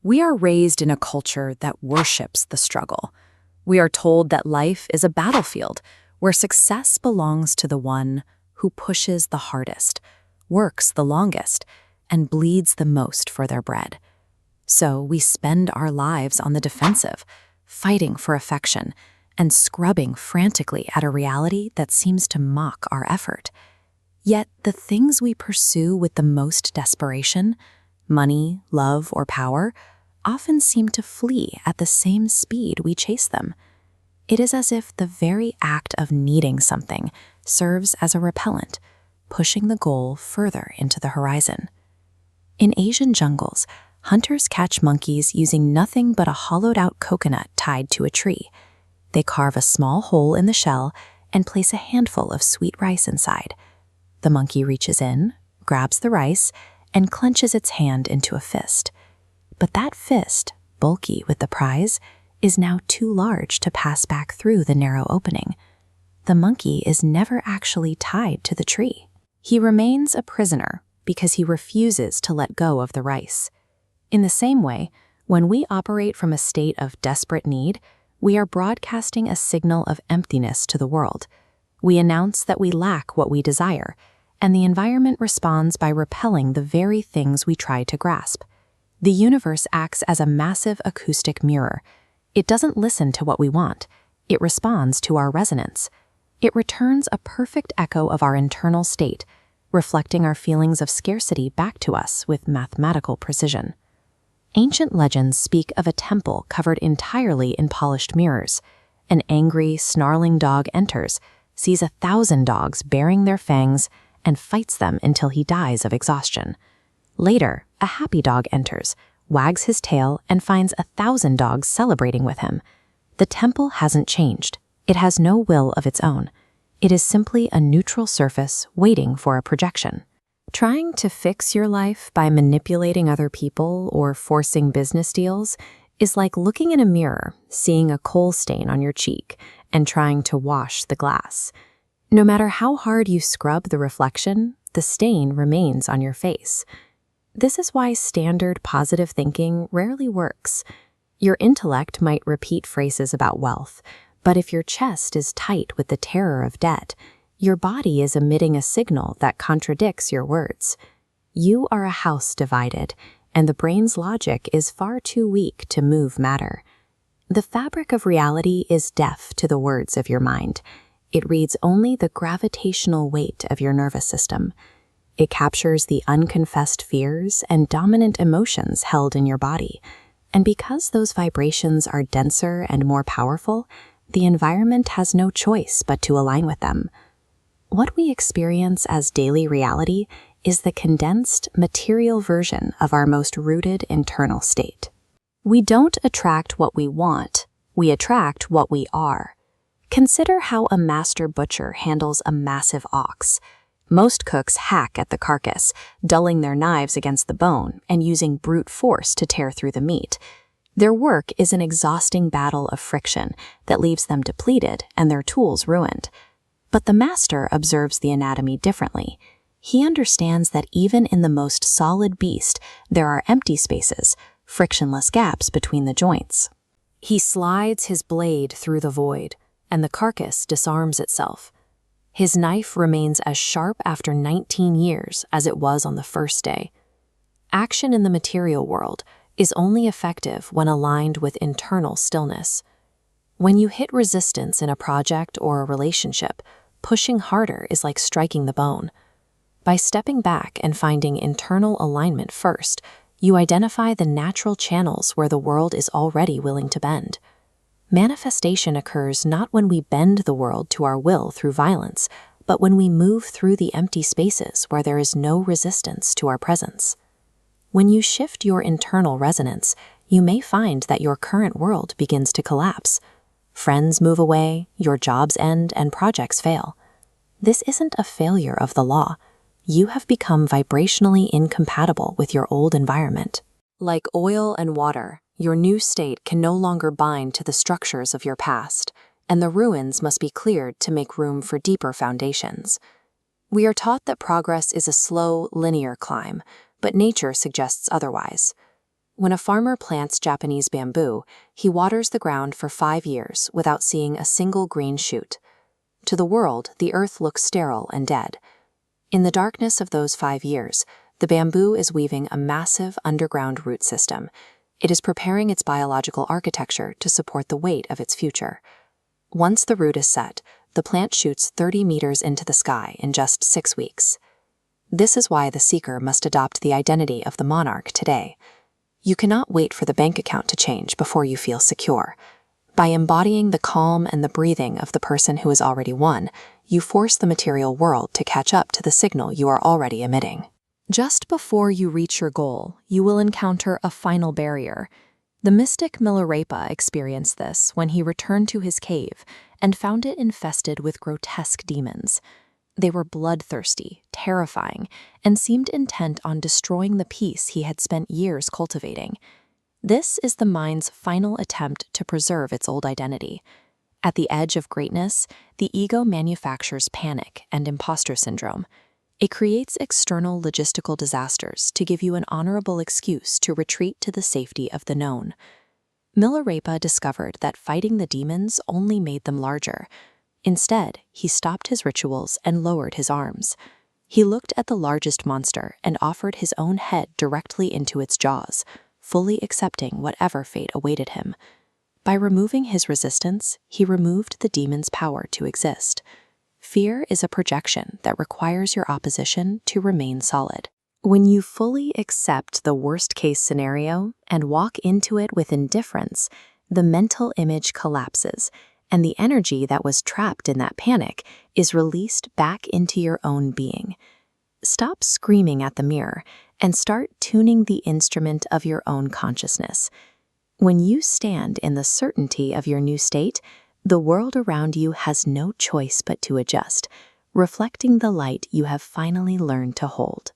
We are raised in a culture that worships the struggle. We are told that life is a battlefield where success belongs to the one who pushes the hardest, works the longest, and bleeds the most for their bread. So we spend our lives on the defensive, fighting for affection, and scrubbing frantically at a reality that seems to mock our effort. Yet the things we pursue with the most desperation, money, love, or power, often seem to flee at the same speed we chase them. It is as if the very act of needing something serves as a repellent, pushing the goal further into the horizon. In Asian jungles, hunters catch monkeys using nothing but a hollowed-out coconut tied to a tree. They carve a small hole in the shell and place a handful of sweet rice inside. The monkey reaches in, grabs the rice, and clenches its hand into a fist. But that fist, bulky with the prize, is now too large to pass back through the narrow opening. The monkey is never actually tied to the tree. He remains a prisoner because he refuses to let go of the rice. In the same way, when we operate from a state of desperate need, we are broadcasting a signal of emptiness to the world. We announce that we lack what we desire, and the environment responds by repelling the very things we try to grasp. The universe acts as a massive acoustic mirror. It doesn't listen to what we want. It responds to our resonance. It returns a perfect echo of our internal state, reflecting our feelings of scarcity back to us with mathematical precision. Ancient legends speak of a temple covered entirely in polished mirrors. An angry, snarling dog enters, sees 1,000 dogs baring their fangs, and fights them until he dies of exhaustion. Later, a happy dog enters, wags his tail, and finds 1,000 dogs celebrating with him. The temple hasn't changed. It has no will of its own. It is simply a neutral surface waiting for a projection. Trying to fix your life by manipulating other people or forcing business deals is like looking in a mirror, seeing a coal stain on your cheek, and trying to wash the glass. No matter how hard you scrub the reflection, the stain remains on your face. This is why standard positive thinking rarely works. Your intellect might repeat phrases about wealth, but if your chest is tight with the terror of debt, your body is emitting a signal that contradicts your words. You are a house divided, and the brain's logic is far too weak to move matter. The fabric of reality is deaf to the words of your mind. It reads only the gravitational weight of your nervous system. It captures the unconfessed fears and dominant emotions held in your body. And because those vibrations are denser and more powerful, the environment has no choice but to align with them. What we experience as daily reality is the condensed, material version of our most rooted internal state. We don't attract what we want, we attract what we are. Consider how a master butcher handles a massive ox. Most cooks hack at the carcass, dulling their knives against the bone and using brute force to tear through the meat. Their work is an exhausting battle of friction that leaves them depleted and their tools ruined. But the master observes the anatomy differently. He understands that even in the most solid beast, there are empty spaces, frictionless gaps between the joints. He slides his blade through the void, and the carcass disarms itself. His knife remains as sharp after 19 years as it was on the first day. Action in the material world is only effective when aligned with internal stillness. When you hit resistance in a project or a relationship, pushing harder is like striking the bone. By stepping back and finding internal alignment first, you identify the natural channels where the world is already willing to bend. Manifestation occurs not when we bend the world to our will through violence, but when we move through the empty spaces where there is no resistance to our presence. When you shift your internal resonance, you may find that your current world begins to collapse. Friends move away, your jobs end, and projects fail. This isn't a failure of the law. You have become vibrationally incompatible with your old environment. Like oil and water, your new state can no longer bind to the structures of your past, and the ruins must be cleared to make room for deeper foundations. We are taught that progress is a slow, linear climb, but nature suggests otherwise. When a farmer plants Japanese bamboo, he waters the ground for 5 years without seeing a single green shoot. To the world, the earth looks sterile and dead. In the darkness of those 5 years, the bamboo is weaving a massive underground root system. It is preparing its biological architecture to support the weight of its future. Once the root is set, the plant shoots 30 meters into the sky in just 6 weeks. This is why the seeker must adopt the identity of the monarch today. You cannot wait for the bank account to change before you feel secure. By embodying the calm and the breathing of the person who has already won, you force the material world to catch up to the signal you are already emitting. Just before you reach your goal, you will encounter a final barrier. The mystic Milarepa experienced this when he returned to his cave and found it infested with grotesque demons. They were bloodthirsty, terrifying, and seemed intent on destroying the peace he had spent years cultivating. This is the mind's final attempt to preserve its old identity. At the edge of greatness, the ego manufactures panic and imposter syndrome. It creates external logistical disasters to give you an honorable excuse to retreat to the safety of the known. Milarepa discovered that fighting the demons only made them larger. Instead, he stopped his rituals and lowered his arms. He looked at the largest monster and offered his own head directly into its jaws, fully accepting whatever fate awaited him. By removing his resistance, he removed the demon's power to exist. Fear is a projection that requires your opposition to remain solid. When you fully accept the worst-case scenario and walk into it with indifference, the mental image collapses, and the energy that was trapped in that panic is released back into your own being. Stop screaming at the mirror and start tuning the instrument of your own consciousness. When you stand in the certainty of your new state, the world around you has no choice but to adjust, reflecting the light you have finally learned to hold.